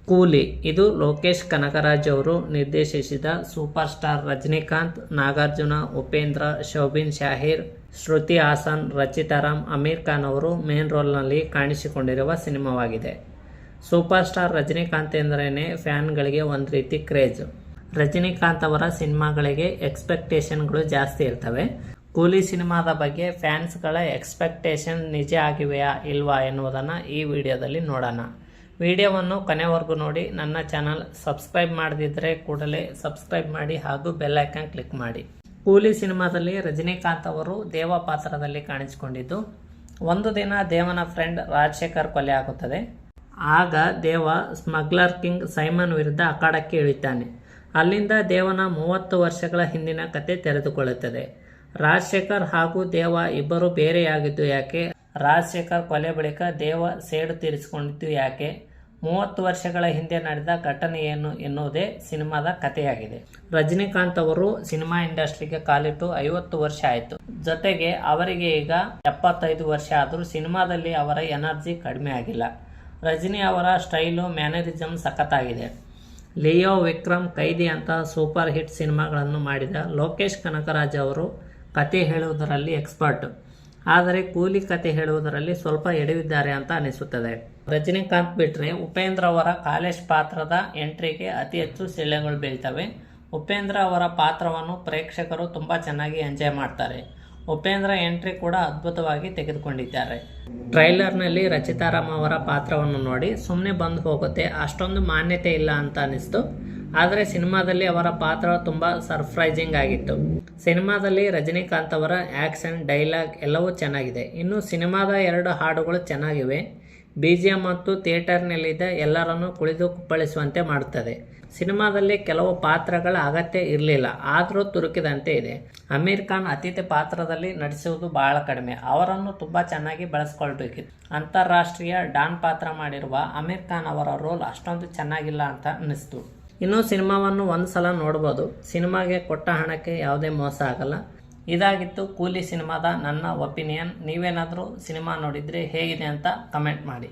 ಕೂಲಿ ಇದು ಲೋಕೇಶ್ ಕನಗರಾಜ್ ಅವರು ನಿರ್ದೇಶಿಸಿದ ಸೂಪರ್ ಸ್ಟಾರ್ ರಜನಿಕಾಂತ್, ನಾಗಾರ್ಜುನ, ಉಪೇಂದ್ರ, ಶೋಭಿನ್ ಶಾಹಿರ್, ಶ್ರುತಿ ಹಾಸನ್, ರಚಿತಾರಾಮ್, ಅಮೀರ್ ಖಾನ್ ಅವರು ಮೇನ್ ರೋಲ್ನಲ್ಲಿ ಕಾಣಿಸಿಕೊಂಡಿರುವ ಸಿನಿಮಾವಾಗಿದೆ. ಸೂಪರ್ ಸ್ಟಾರ್ ರಜನಿಕಾಂತ್ ಎಂದರೇನೆ ಫ್ಯಾನ್ಗಳಿಗೆ ಒಂದು ರೀತಿ ಕ್ರೇಜ್. ರಜನಿಕಾಂತ್ ಅವರ ಸಿನಿಮಾಗಳಿಗೆ ಎಕ್ಸ್ಪೆಕ್ಟೇಷನ್ಗಳು ಜಾಸ್ತಿ ಇರ್ತವೆ. ಕೂಲಿ ಸಿನಿಮಾದ ಬಗ್ಗೆ ಫ್ಯಾನ್ಸ್ಗಳ ಎಕ್ಸ್ಪೆಕ್ಟೇಷನ್ ನಿಜ ಆಗಿವೆಯಾ ಇಲ್ವಾ ಎನ್ನುವುದನ್ನು ಈ ವಿಡಿಯೋದಲ್ಲಿ ನೋಡೋಣ. ವಿಡಿಯೋವನ್ನು ಕೊನೆವರೆಗೂ ನೋಡಿ. ನನ್ನ ಚಾನಲ್ ಸಬ್ಸ್ಕ್ರೈಬ್ ಮಾಡದಿದ್ದರೆ ಕೂಡಲೇ ಸಬ್ಸ್ಕ್ರೈಬ್ ಮಾಡಿ ಹಾಗೂ ಬೆಲ್ ಐಕಾನ್ ಕ್ಲಿಕ್ ಮಾಡಿ. ಕೂಲಿ ಸಿನಿಮಾದಲ್ಲಿ ರಜನಿಕಾಂತ್ ಅವರು ದೇವ ಪಾತ್ರದಲ್ಲಿ ಕಾಣಿಸಿಕೊಂಡಿದ್ದು, ಒಂದು ದಿನ ದೇವನ ಫ್ರೆಂಡ್ ರಾಜಶೇಖರ್ ಕೊಲೆ ಆಗುತ್ತದೆ. ಆಗ ದೇವ ಸ್ಮಗ್ಲರ್ ಕಿಂಗ್ ಸೈಮನ್ ವಿರುದ್ಧ ಅಖಾಡಕ್ಕೆ ಇಳಿತಾನೆ. ಅಲ್ಲಿಂದ ದೇವನ 30 ವರ್ಷಗಳ ಹಿಂದಿನ ಕತೆ ತೆರೆದುಕೊಳ್ಳುತ್ತದೆ. ರಾಜಶೇಖರ್ ಹಾಗೂ ದೇವ ಇಬ್ಬರು ಬೇರೆಯಾಗಿದ್ದು ಯಾಕೆ? ರಾಜಶೇಖರ್ ಕೊಲೆ ಬಳಿಕ ದೇವ ಸೇಡು ತೀರಿಸಿಕೊಂಡಿದ್ದು ಯಾಕೆ? 30 ವರ್ಷಗಳ ಹಿಂದೆ ನಡೆದ ಘಟನೆ ಏನು ಎನ್ನುವುದೇ ಸಿನಿಮಾದ ಕಥೆಯಾಗಿದೆ. ರಜನಿಕಾಂತ್ ಅವರು ಸಿನಿಮಾ ಇಂಡಸ್ಟ್ರಿಗೆ ಕಾಲಿಟ್ಟು 50 ವರ್ಷ ಆಯಿತು. ಜೊತೆಗೆ ಅವರಿಗೆ ಈಗ 75 ವರ್ಷ ಆದರೂ ಸಿನಿಮಾದಲ್ಲಿ ಅವರ ಎನರ್ಜಿ ಕಡಿಮೆ ಆಗಿಲ್ಲ. ರಜನಿ ಅವರ ಸ್ಟೈಲು, ಮ್ಯಾನರಿಸಮ್ ಸಖತ್ತಾಗಿದೆ. ಲಿಯೋ, ವಿಕ್ರಮ್, ಕೈದಿ ಅಂತ ಸೂಪರ್ ಹಿಟ್ ಸಿನಿಮಾಗಳನ್ನು ಮಾಡಿದ ಲೋಕೇಶ್ ಕನಗರಾಜ್ ಅವರು ಕತೆ ಹೇಳುವುದರಲ್ಲಿ ಎಕ್ಸ್ಪರ್ಟ್. ಆದರೆ ಕೂಲಿ ಕತೆ ಹೇಳುವುದರಲ್ಲಿ ಸ್ವಲ್ಪ ಎಡವಿದ್ದಾರೆ ಅಂತ ಅನಿಸುತ್ತದೆ. ರಜನಿಕಾಂತ್ ಬಿಟ್ಟರೆ ಉಪೇಂದ್ರ ಅವರ ಕಾಲೇಶ್ ಪಾತ್ರದ ಎಂಟ್ರಿಗೆ ಅತಿ ಹೆಚ್ಚು ಸೆಳೆಗಳು ಬೀಳ್ತವೆ. ಉಪೇಂದ್ರ ಅವರ ಪಾತ್ರವನ್ನು ಪ್ರೇಕ್ಷಕರು ತುಂಬ ಚೆನ್ನಾಗಿ ಎಂಜಾಯ್ ಮಾಡ್ತಾರೆ. ಉಪೇಂದ್ರ ಎಂಟ್ರಿ ಕೂಡ ಅದ್ಭುತವಾಗಿ ತೆಗೆದುಕೊಂಡಿದ್ದಾರೆ. ಟ್ರೈಲರ್ನಲ್ಲಿ ರಚಿತಾರಾಮ್ ಅವರ ಪಾತ್ರವನ್ನು ನೋಡಿ ಸುಮ್ಮನೆ ಬಂದು ಹೋಗುತ್ತೆ, ಅಷ್ಟೊಂದು ಮಾನ್ಯತೆ ಇಲ್ಲ ಅಂತ ಅನಿಸ್ತು. ಆದರೆ ಸಿನಿಮಾದಲ್ಲಿ ಅವರ ಪಾತ್ರ ತುಂಬ ಸರ್ಪ್ರೈಸಿಂಗ್ ಆಗಿತ್ತು. ಸಿನಿಮಾದಲ್ಲಿ ರಜನಿಕಾಂತ್ ಅವರ ಆ್ಯಕ್ಷನ್, ಡೈಲಾಗ್ ಎಲ್ಲವೂ ಚೆನ್ನಾಗಿದೆ. ಇನ್ನು ಸಿನಿಮಾದ 2 ಹಾಡುಗಳು ಚೆನ್ನಾಗಿವೆ. BGM ಮತ್ತು ಥಿಯೇಟರ್ನಲ್ಲಿದ್ದ ಎಲ್ಲರನ್ನೂ ಕುಳಿತು ಕುಪ್ಪಳಿಸುವಂತೆ ಮಾಡುತ್ತದೆ. ಸಿನಿಮಾದಲ್ಲಿ ಕೆಲವು ಪಾತ್ರಗಳ ಅಗತ್ಯ ಇರಲಿಲ್ಲ, ಆದರೂ ತುರುಕಿದಂತೆ ಇದೆ. ಅಮೀರ್ ಖಾನ್ ಅತಿಥಿ ಪಾತ್ರದಲ್ಲಿ ನಟಿಸುವುದು ಬಹಳ ಕಡಿಮೆ. ಅವರನ್ನು ತುಂಬ ಚೆನ್ನಾಗಿ ಬಳಸ್ಕೊಳ್ಬೇಕಿತ್ತು. ಅಂತಾರಾಷ್ಟ್ರೀಯ ಡಾನ್ ಪಾತ್ರ ಮಾಡಿರುವ ಅಮೀರ್ ಖಾನ್ ಅವರ ರೋಲ್ ಅಷ್ಟೊಂದು ಚೆನ್ನಾಗಿಲ್ಲ ಅಂತ ಅನ್ನಿಸ್ತು. ಇನ್ನು ಸಿನಿಮಾವನ್ನು ಒಂದು ಸಲ ನೋಡ್ಬೋದು. ಸಿನಿಮಾಗೆ ಕೊಟ್ಟ ಹಣಕ್ಕೆ ಯಾವುದೇ ಮೋಸ ಆಗಲ್ಲ. ಇದಾಗಿತ್ತು ಕೂಲಿ ಸಿನಿಮಾದ ನನ್ನ ಒಪಿನಿಯನ್. ನೀವೇನಾದರೂ ಸಿನಿಮಾ ನೋಡಿದರೆ ಹೇಗಿದೆ ಅಂತ ಕಮೆಂಟ್ ಮಾಡಿ.